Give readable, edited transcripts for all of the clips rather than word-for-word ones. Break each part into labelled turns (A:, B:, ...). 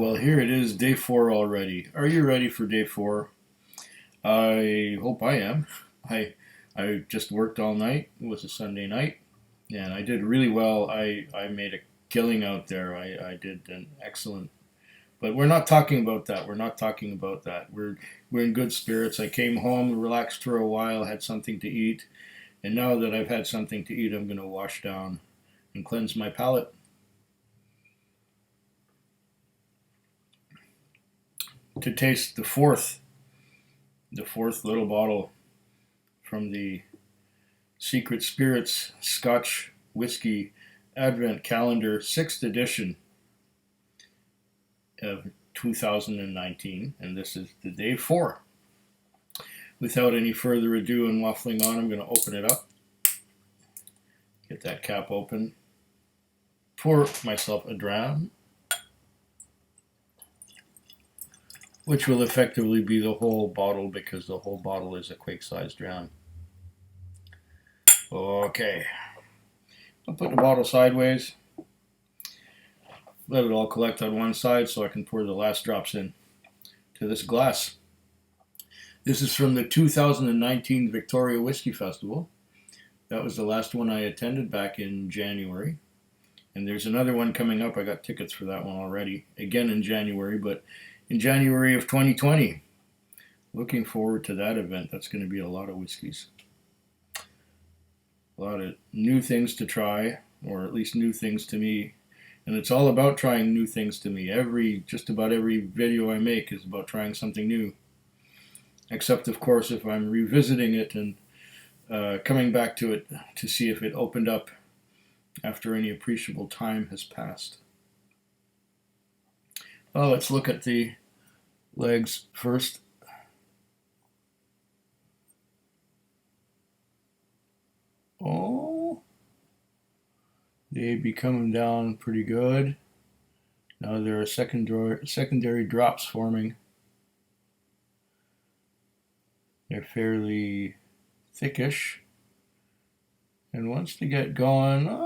A: Well, here it is, day 4 already. Are you ready for day 4? I hope I am. I just worked all night. It was a Sunday night, and I did really well. I made a killing out there. I did an excellent. But we're not talking about that. We're not talking about that. We're in good spirits. I came home, relaxed for a while, had something to eat, and now that I've had something to eat, I'm going to wash down and cleanse my palate to taste the fourth little bottle from the Secret Spirits Scotch Whisky Advent Calendar 6th edition of 2019, and this is the day 4. Without any further ado and waffling on, I'm going to open it up, get that cap open, pour myself a dram, which will effectively be the whole bottle because the whole bottle is a quake-sized dram. Okay, I'll put the bottle sideways, let it all collect on one side so I can pour the last drops in to this glass. This is from the 2019 Victoria Whiskey Festival. That was the last one I attended back in January. And there's another one coming up. I got tickets for that one already, again in January, but in January of 2020. Looking forward to that event. That's going to be a lot of whiskeys. A lot of new things to try, or at least new things to me. And it's all about trying new things to me. Just about every video I make is about trying something new. Except, of course, if I'm revisiting it and coming back to it to see if it opened up after any appreciable time has passed. Well, let's look at the legs first. Oh, they be coming down pretty good. Now there are secondary drops forming. They're fairly thickish. And once they get going,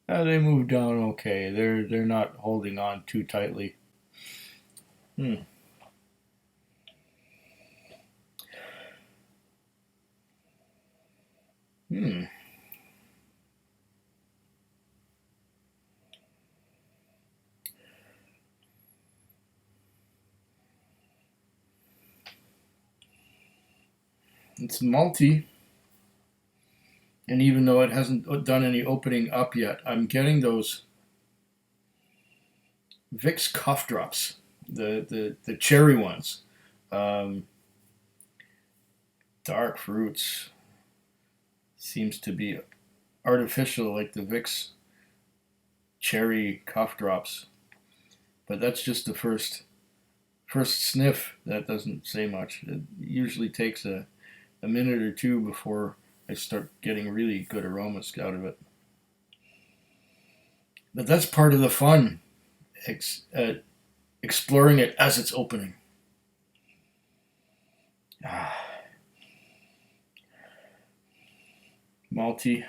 A: they move down okay. They're not holding on too tightly. Hmm. It's malty. And even though it hasn't done any opening up yet, I'm getting those Vicks cough drops, the cherry ones. Dark fruits seems to be artificial, like the Vicks cherry cough drops. But that's just the first sniff. That doesn't say much. It usually takes a minute or two before I start getting really good aromas out of it. But that's part of the fun, exploring it as it's opening. Malty.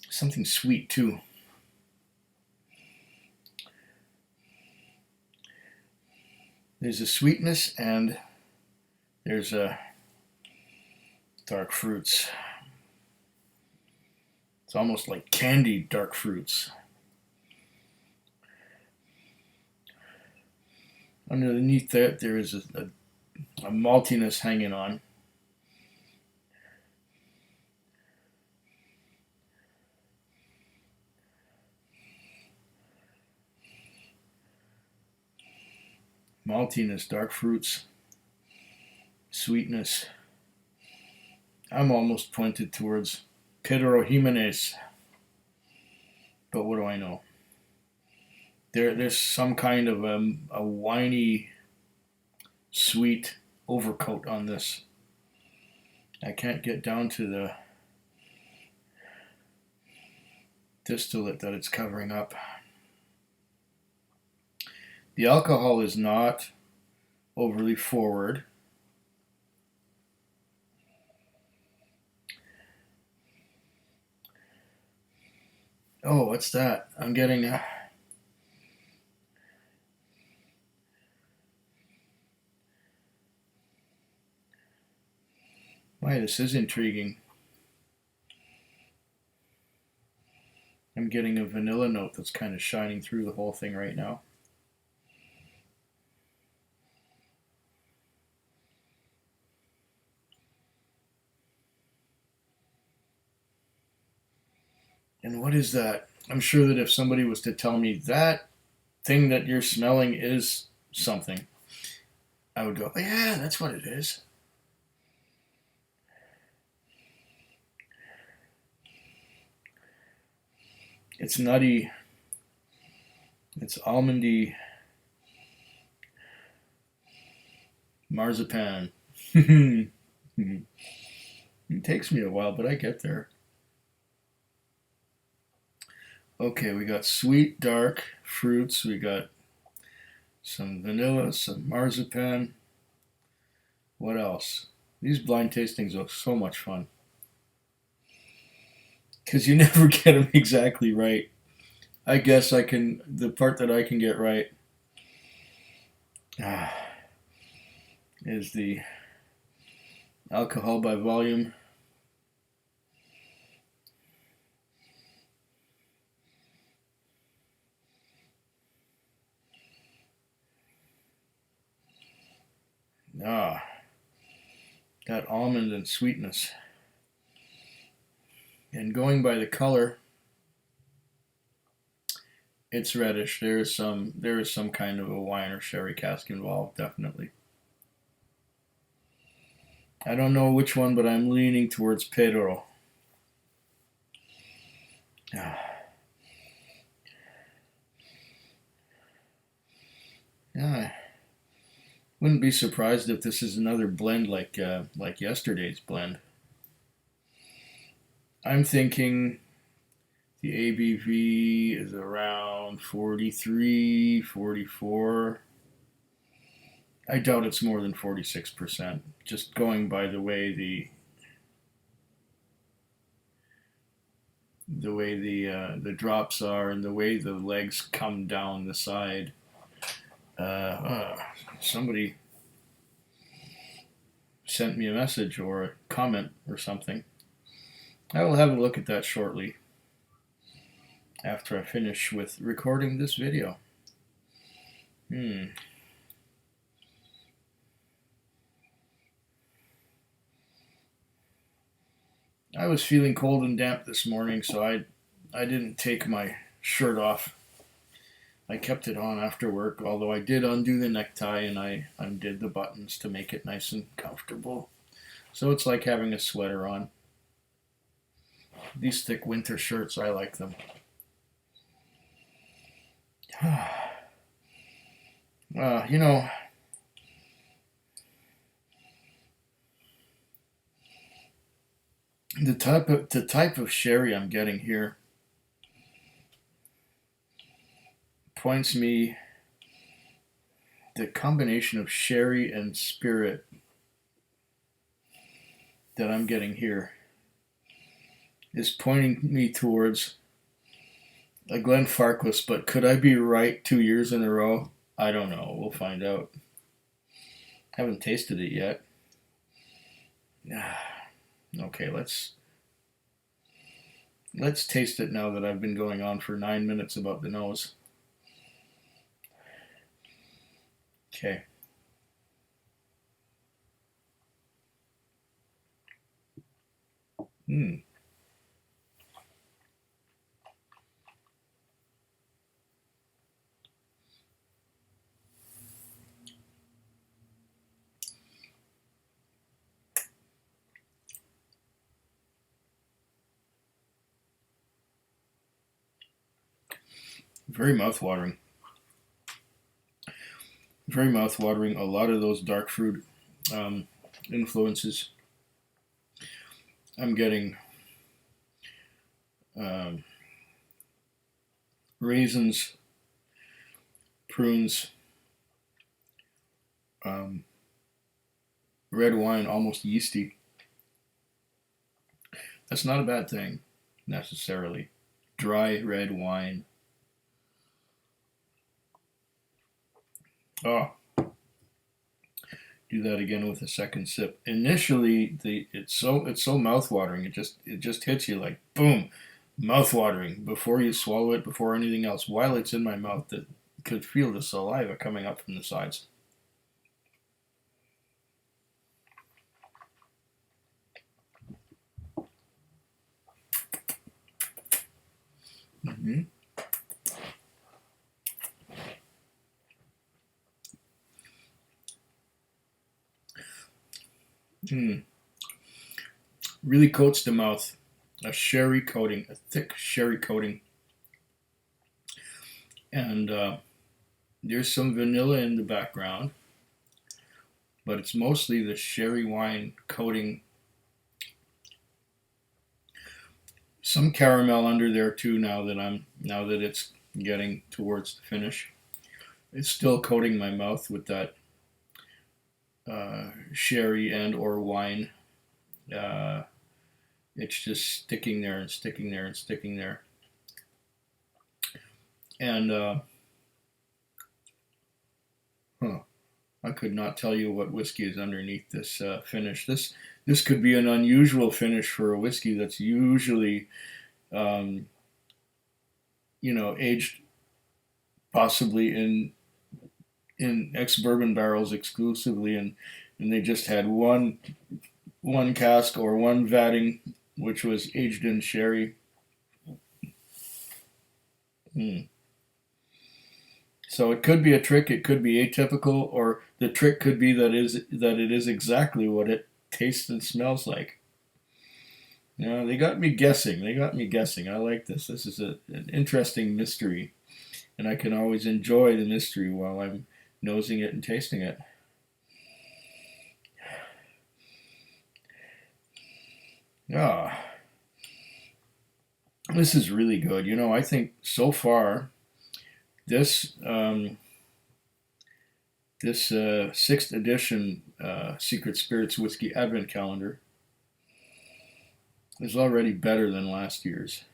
A: Something sweet too. There's a sweetness and there's a dark fruits. It's almost like candied dark fruits. Underneath that, there is a maltiness hanging on. Maltiness, dark fruits, sweetness. I'm almost pointed towards Pedro Jimenez, but what do I know? There's some kind of a winey, sweet overcoat on this. I can't get down to the distillate that it's covering up. The alcohol is not overly forward. Oh, what's that? I'm getting. Why, this is intriguing. I'm getting a vanilla note that's kind of shining through the whole thing right now. And what is that? I'm sure that if somebody was to tell me that thing that you're smelling is something, I would go, oh, yeah, that's what it is. It's nutty. It's almondy. Marzipan. It takes me a while, but I get there. Okay, we got sweet, dark fruits. We got some vanilla, some marzipan. What else? These blind tastings are so much fun because you never get them exactly right. I guess I can. The part that I can get right is the alcohol by volume. Ah, that almond and sweetness. And going by the color, it's reddish. There is some kind of a wine or sherry cask involved, definitely. I don't know which one, but I'm leaning towards Pedro. Yeah, wouldn't be surprised if this is another blend like yesterday's blend. I'm thinking the ABV is around 43, 44. I doubt it's more than 46%. Just going by the drops are and the way the legs come down the side. Somebody sent me a message or a comment or something. I will have a look at that shortly after I finish with recording this video. I was feeling cold and damp this morning, so I didn't take my shirt off. I kept it on after work, although I did undo the necktie and I undid the buttons to make it nice and comfortable. So it's like having a sweater on. These thick winter shirts, I like them. You know, the type of sherry I'm getting here points me the combination of sherry and spirit that I'm getting here is pointing me towards a Glenfarclas, but could I be right 2 years in a row? I don't know. We'll find out. Haven't tasted it yet. Okay, let's taste it now that I've been going on for 9 minutes about the nose. Okay. Very mouthwatering. Very mouthwatering. A lot of those dark fruit influences. I'm getting um, raisins, prunes, um, red wine, almost yeasty. That's not a bad thing, necessarily. dry red wine. Oh, do that again with a second sip. Initially, it's so mouthwatering. It just hits you like boom, mouthwatering before you swallow it, before anything else. While it's in my mouth, that could feel the saliva coming up from the sides. Mm-hmm. Mm. Really coats the mouth. A sherry coating, a thick sherry coating, and there's some vanilla in the background, but it's mostly the sherry wine coating. Some caramel under there too. Now that it's getting towards the finish, it's still coating my mouth with that sherry and or wine. Uh, it's just sticking there and sticking there and sticking there, and huh, I could not tell you what whiskey is underneath this finish. This could be an unusual finish for a whiskey that's usually, um, aged possibly in ex bourbon barrels exclusively, and they just had one cask or one vatting, which was aged in sherry. Mm. So it could be a trick. It could be atypical, or the trick could be that it is exactly what it tastes and smells like. They got me guessing. They got me guessing. I like this. This is an interesting mystery, and I can always enjoy the mystery while I'm nosing it and tasting it. Ah, this is really good. I think so far this sixth edition Secret Spirits Whiskey Advent Calendar is already better than last year's.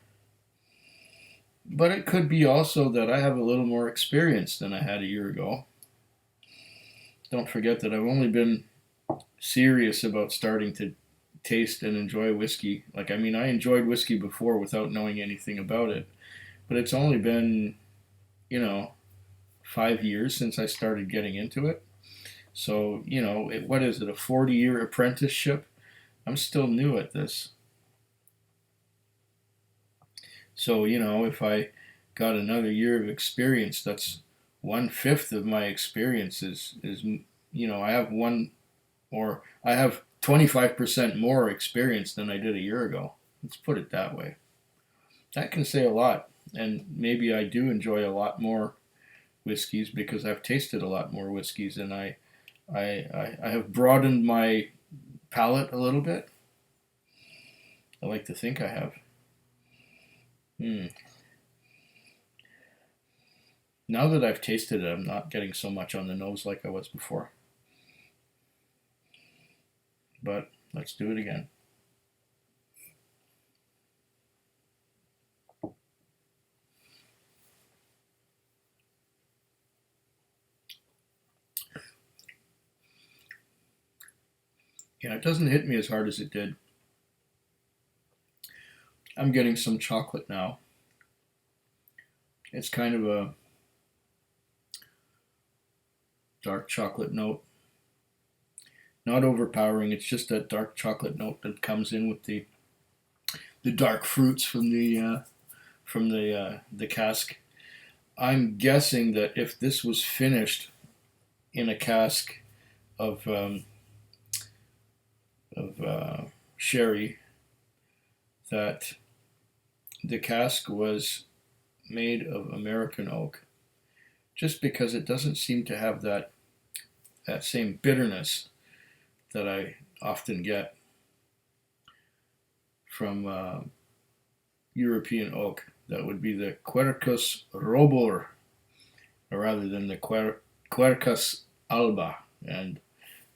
A: But it could be also that I have a little more experience than I had a year ago. Don't forget that I've only been serious about starting to taste and enjoy whiskey. Like, I mean, I enjoyed whiskey before without knowing anything about it, but it's only been, you know, 5 years since I started getting into it. So, what is it, a 40-year apprenticeship? I'm still new at this. So, if I got another year of experience, that's 1/5 of my experience I have I have 25% more experience than I did a year ago. Let's put it that way. That can say a lot. And maybe I do enjoy a lot more whiskeys because I've tasted a lot more whiskeys, and I have broadened my palate a little bit. I like to think I have. Hmm. Now that I've tasted it, I'm not getting so much on the nose like I was before. But let's do it again. Yeah, it doesn't hit me as hard as it did. I'm getting some chocolate now. It's kind of a dark chocolate note. Not overpowering, it's just that dark chocolate note that comes in with the dark fruits from the cask. I'm guessing that if this was finished in a cask of sherry, that the cask was made of American oak, just because it doesn't seem to have that same bitterness that I often get from European oak. That would be the Quercus robur, rather than the Quercus alba, and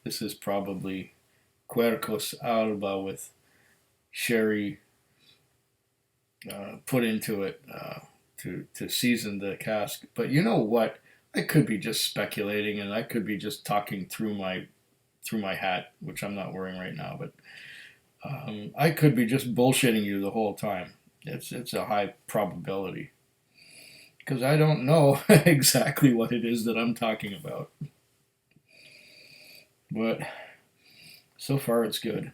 A: this is probably Quercus alba with sherry put into it to season the cask. But you know what? I could be just speculating, and I could be just talking through my hat, which I'm not wearing right now. But I could be just bullshitting you the whole time. It's a high probability because I don't know exactly what it is that I'm talking about. But so far, it's good.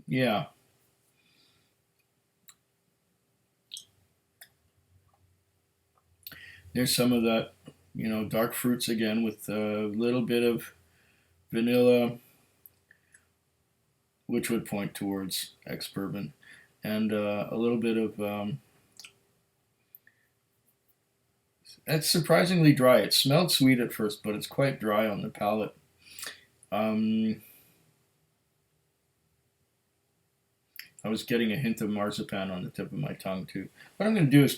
A: Yeah. There's some of that, dark fruits again with a little bit of vanilla, which would point towards ex bourbon, and a little bit of. It's surprisingly dry. It smelled sweet at first, but it's quite dry on the palate. Um, I was getting a hint of marzipan on the tip of my tongue too. What I'm going to do is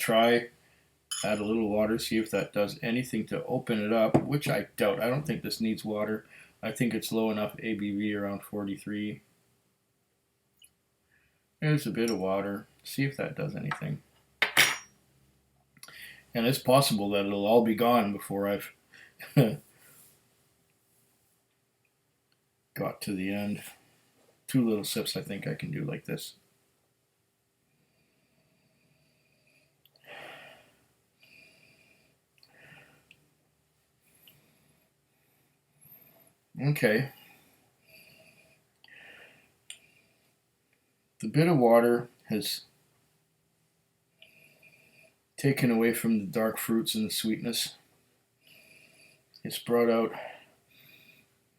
A: add a little water, see if that does anything to open it up, which I doubt. I don't think this needs water. I think it's low enough ABV around 43. There's a bit of water. See if that does anything. And it's possible that it'll all be gone before I've got to the end. 2 little sips I think I can do like this. Okay. The bit of water has taken away from the dark fruits and the sweetness. It's brought out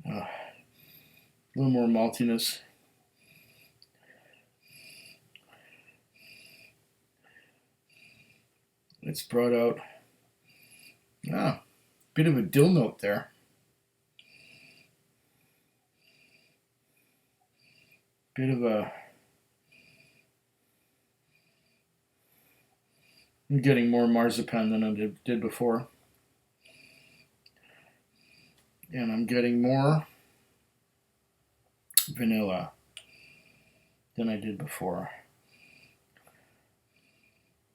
A: a little more maltiness. It's brought out a bit of a dill note there. Bit of a. I'm getting more marzipan than I did before. And I'm getting more vanilla than I did before.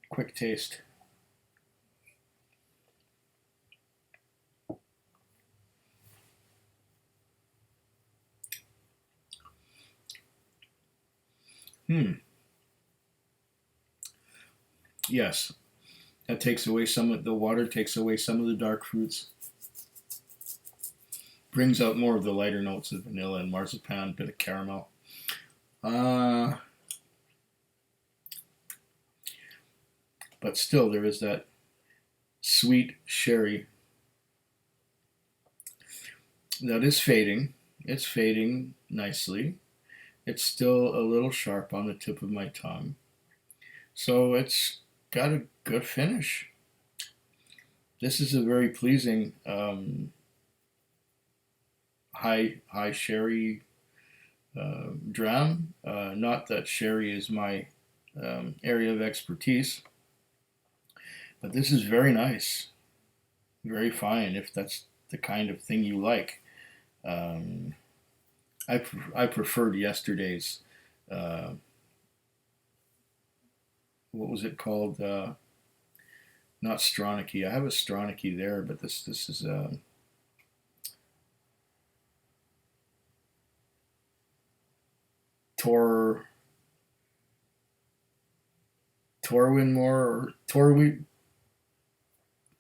A: Quick taste. Yes, that takes away some of the water, takes away some of the dark fruits, brings out more of the lighter notes of vanilla and marzipan, bit of caramel. But still, there is that sweet sherry that is fading. It's fading nicely. It's still a little sharp on the tip of my tongue. So it's got a good finish. This is a very pleasing high sherry dram. Not that sherry is my area of expertise, but this is very nice, very fine if that's the kind of thing you like. Um, I preferred yesterday's. Uh, what was it called? Not Stronach. I have a Stronach there, but this is Tor Torwinmore or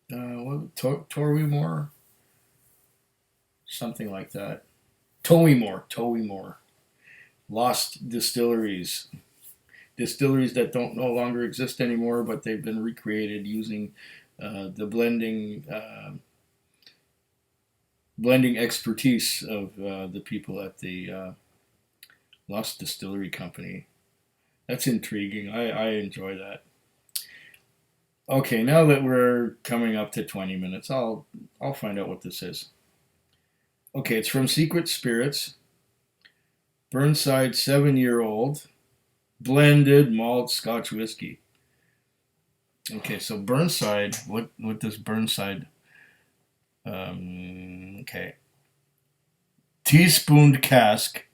A: Torwimore, something like that. Towymore. Lost distilleries that don't no longer exist anymore, but they've been recreated using the blending expertise of the people at the Lost Distillery Company. That's intriguing. I enjoy that. Okay, now that we're coming up to 20 minutes, I'll find out what this is. Okay, it's from Secret Spirits, Burnside 7-year-old blended malt Scotch whiskey. Okay, so Burnside. What does Burnside? Okay, teaspooned cask,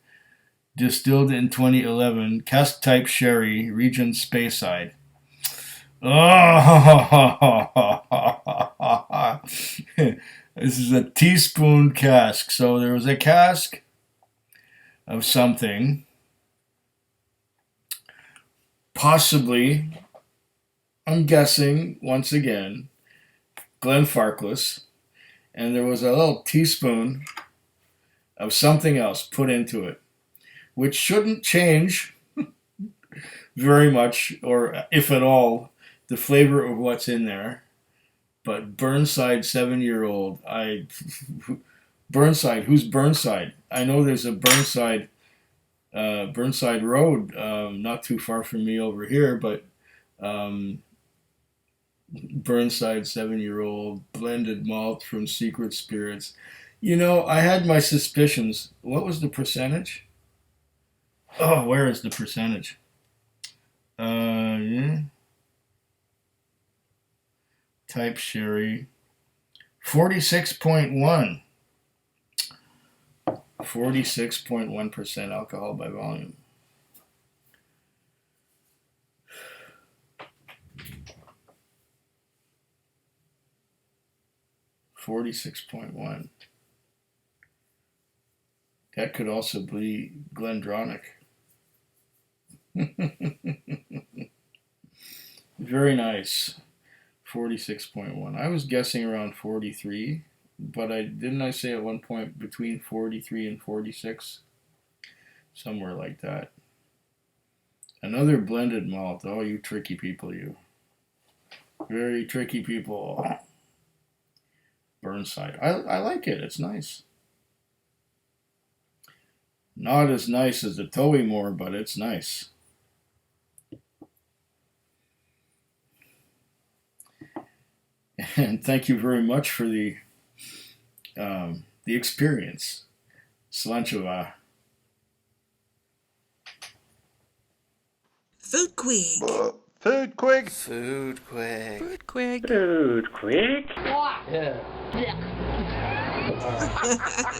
A: distilled in 2011, cask type sherry, region Speyside. Oh, this is a teaspoon cask. So there was a cask of something, possibly, I'm guessing, once again, Glenfarclas, and there was a little teaspoon of something else put into it, which shouldn't change very much, or if at all, the flavor of what's in there. But Burnside 7-year-old, Burnside, who's Burnside? I know there's a Burnside Road, not too far from me over here, but Burnside 7-year-old blended malt from Secret Spirits. You know, I had my suspicions. What was the percentage? Oh, where is the percentage? Yeah. Type sherry. 46.1. 46.1% alcohol by volume. $46.1. That could also be Glendronach. Very nice. 46.1. I was guessing around 43, but didn't I say at one point between 43 and 46? Somewhere like that. Another blended malt. Oh, you tricky people, you. Very tricky people. Burnside. I like it. It's nice. Not as nice as the Tollymore, but it's nice. And thank you very much for the experience. Slanchova.
B: Foodquig.
C: Foodquig.
D: Foodquig.
B: Foodquig.
E: Foodquig.
D: Yeah.